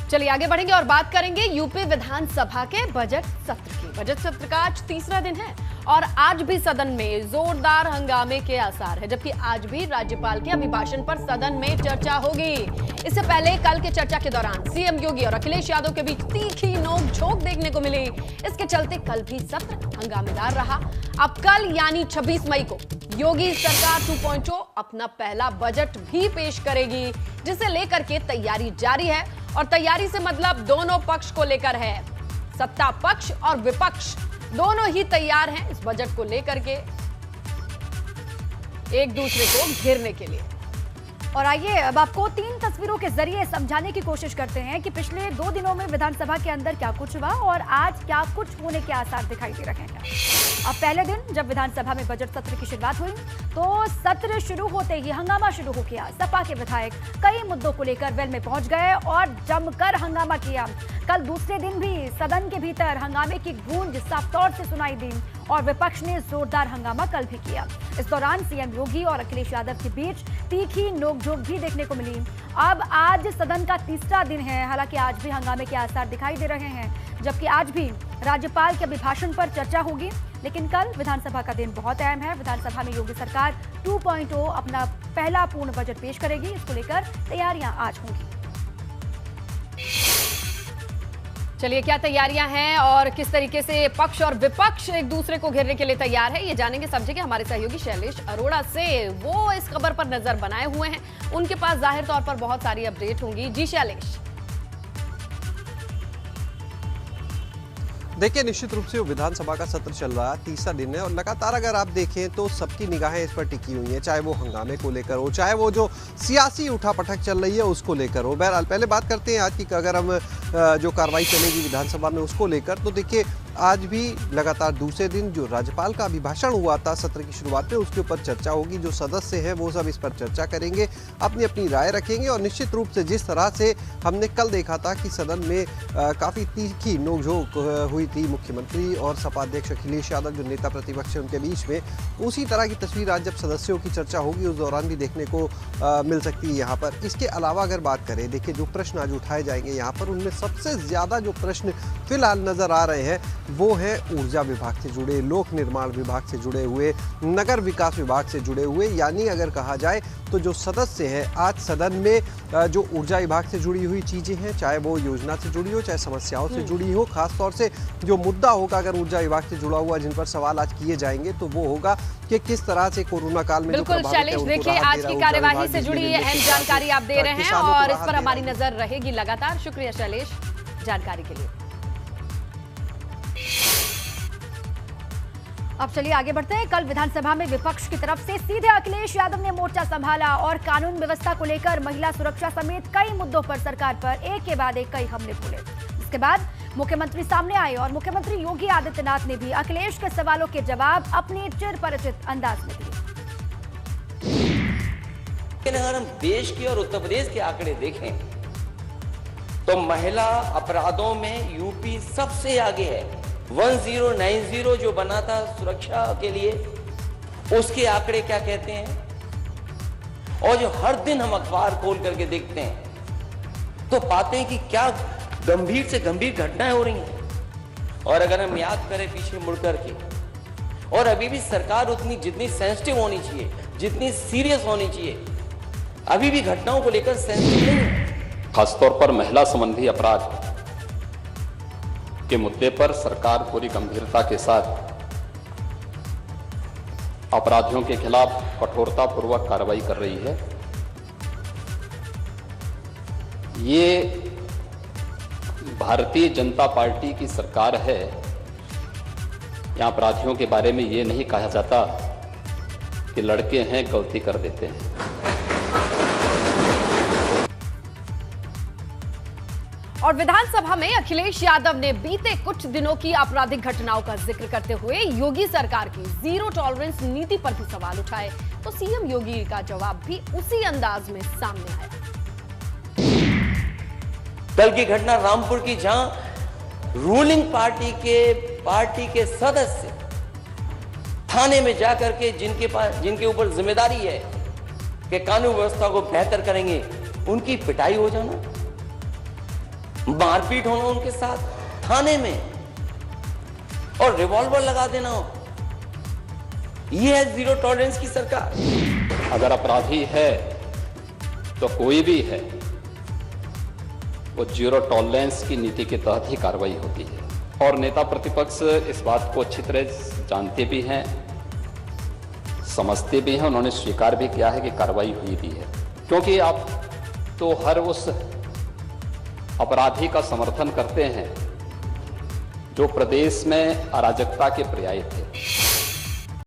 चलिए आगे बढ़ेंगे और बात करेंगे यूपी विधानसभा के बजट सत्र की। बजट सत्र का आज तीसरा दिन है और आज भी सदन में जोरदार हंगामे के आसार है, जबकि आज भी राज्यपाल के अभिभाषण पर सदन में चर्चा होगी। इससे पहले कल के चर्चा के दौरान सीएम योगी और अखिलेश यादव के बीच तीखी नोक-झोंक देखने को मिली। इसके चलते कल भी सत्र हंगामेदार रहा। अब कल यानी 26 मई को योगी सरकार 2.0 अपना पहला बजट भी पेश करेगी, जिसे लेकर के तैयारी जारी है। और तैयारी से मतलब दोनों पक्ष को लेकर है। सत्ता पक्ष और विपक्ष दोनों ही तैयार हैं इस बजट को लेकर के एक दूसरे को घेरने के लिए। और आइए अब आपको 3 तस्वीरों के जरिए समझाने की कोशिश करते हैं कि पिछले 2 दिनों में विधानसभा के अंदर क्या कुछ हुआ और आज क्या कुछ होने के आसार दिखाई दे रहे हैं। अब पहले दिन जब विधानसभा में बजट सत्र की शुरुआत हुई तो सत्र शुरू होते ही हंगामा शुरू हो गया। सपा के विधायक कई मुद्दों को लेकर वेल में पहुंच गए और जमकर हंगामा किया। कल दूसरे दिन भी सदन के भीतर हंगामे की गूंज साफ तौर से सुनाई दी और विपक्ष ने जोरदार हंगामा कल भी किया। इस दौरान सीएम योगी और अखिलेश यादव के बीच तीखी नोकझोंक भी देखने को मिली। अब आज सदन का तीसरा दिन है, हालांकि आज भी हंगामे के आसार दिखाई दे रहे हैं, जबकि आज भी राज्यपाल के अभिभाषण पर चर्चा होगी। लेकिन कल विधानसभा का दिन बहुत अहम है। विधानसभा में योगी सरकार 2.0 अपना पहला पूर्ण बजट पेश करेगी। इसको लेकर तैयारियां आज होंगी। चलिए क्या तैयारियां हैं और किस तरीके से पक्ष और विपक्ष एक दूसरे को घेरने के लिए तैयार है, ये जानेंगे समझेंगे हमारे सहयोगी शैलेश अरोड़ा से। वो इस खबर पर नजर बनाए हुए हैं, उनके पास जाहिर तौर पर बहुत सारी अपडेट होंगी। जी शैलेश। देखिए, निश्चित रूप से विधानसभा का सत्र चल रहा है, तीसरा दिन है और लगातार अगर आप देखें तो सबकी निगाहें इस पर टिकी हुई हैं, चाहे वो हंगामे को लेकर हो, चाहे वो जो सियासी उठापटक चल रही है उसको लेकर हो। बहरहाल पहले बात करते हैं आज की, अगर हम जो कार्रवाई चलेगी विधानसभा में उसको लेकर, तो देखिए आज भी लगातार दूसरे दिन जो राज्यपाल का अभिभाषण हुआ था सत्र की शुरुआत में, उसके ऊपर चर्चा होगी। जो सदस्य हैं वो सब इस पर चर्चा करेंगे, अपनी अपनी राय रखेंगे। और निश्चित रूप से जिस तरह से हमने कल देखा था कि सदन में काफ़ी तीखी नोकझोंक हुई थी मुख्यमंत्री और सपा अध्यक्ष अखिलेश यादव जो नेता प्रतिपक्ष है उनके बीच में, उसी तरह की तस्वीर आज जब सदस्यों की चर्चा होगी उस दौरान भी देखने को मिल सकती है यहाँ पर। इसके अलावा अगर बात करें, देखिए जो प्रश्न आज उठाए जाएंगे यहाँ पर, उनमें सबसे ज़्यादा जो प्रश्न फिलहाल नज़र आ रहे हैं वो है ऊर्जा विभाग से जुड़े, लोक निर्माण विभाग से जुड़े हुए, नगर विकास विभाग से जुड़े हुए। यानी अगर कहा जाए तो जो सदस्य हैं आज सदन में जो ऊर्जा विभाग से जुड़ी हुई चीज़ें हैं, चाहे वो योजना से जुड़ी हो, चाहे समस्याओं से जुड़ी हो, खासतौर से जो मुद्दा होगा अगर ऊर्जा विभाग से जुड़ा हुआ जिन पर सवाल आज किए जाएंगे तो वो होगा कि किस तरह से कोरोना काल में बिल्कुल शैलेश, देखिए आज की कार्यवाही से जुड़ी अहम जानकारी आप दे रहे हैं और इस पर हमारी नजर रहेगी लगातार। शुक्रिया शैलेश जानकारी के लिए। अब चलिए आगे बढ़ते हैं। कल विधानसभा में विपक्ष की तरफ से सीधे अखिलेश यादव ने मोर्चा संभाला और कानून व्यवस्था को लेकर महिला सुरक्षा समेत कई मुद्दों पर सरकार पर एक के बाद एक कई हमले बोले। इसके बाद मुख्यमंत्री सामने आए और मुख्यमंत्री योगी आदित्यनाथ ने भी अखिलेश के सवालों के जवाब अपने चिरपरिचित अंदाज में दिए। अगर हम देश के और उत्तर प्रदेश के आंकड़े देखें तो महिला अपराधों में यूपी सबसे आगे है। 1090 जो बना था सुरक्षा के लिए, उसके आंकड़े क्या कहते हैं। और जो हर दिन हम अखबार खोल करके देखते हैं तो पाते हैं कि क्या गंभीर से गंभीर घटनाएं हो रही हैं। और अगर हम याद करें पीछे मुड़ करके, और अभी भी सरकार उतनी जितनी सेंसिटिव होनी चाहिए, जितनी सीरियस होनी चाहिए, अभी भी घटनाओं को लेकर सेंसिटिव नहीं है। खासतौर पर महिला संबंधी अपराध के मुद्दे पर सरकार पूरी गंभीरता के साथ अपराधियों के खिलाफ कठोरतापूर्वक कार्रवाई कर रही है। ये भारतीय जनता पार्टी की सरकार है। यहाँ अपराधियों के बारे में ये नहीं कहा जाता कि लड़के हैं गलती कर देते हैं। और विधानसभा में अखिलेश यादव ने बीते कुछ दिनों की आपराधिक घटनाओं का जिक्र करते हुए योगी सरकार की जीरो टॉलरेंस नीति पर भी सवाल उठाए, तो सीएम योगी का जवाब भी उसी अंदाज में सामने आया। कल की घटना रामपुर की, जहां रूलिंग पार्टी के सदस्य थाने में जाकर के जिनके ऊपर जिम्मेदारी है कि कानून व्यवस्था को बेहतर करेंगे, उनकी पिटाई हो जाना। मारपीट होना उनके साथ थाने में और रिवॉल्वर लगा देना हो। ये है जीरो टॉलरेंस की सरकार। अगर अपराधी है तो कोई भी है, वो जीरो टॉलरेंस की नीति के तहत ही कार्रवाई होती है। और नेता प्रतिपक्ष इस बात को अच्छी तरह जानते भी हैं, समझते भी हैं, उन्होंने स्वीकार भी किया है कि कार्रवाई हुई भी है। क्योंकि आप तो हर उस अपराधी का समर्थन करते हैं जो प्रदेश में अराजकता के पर्याय थे।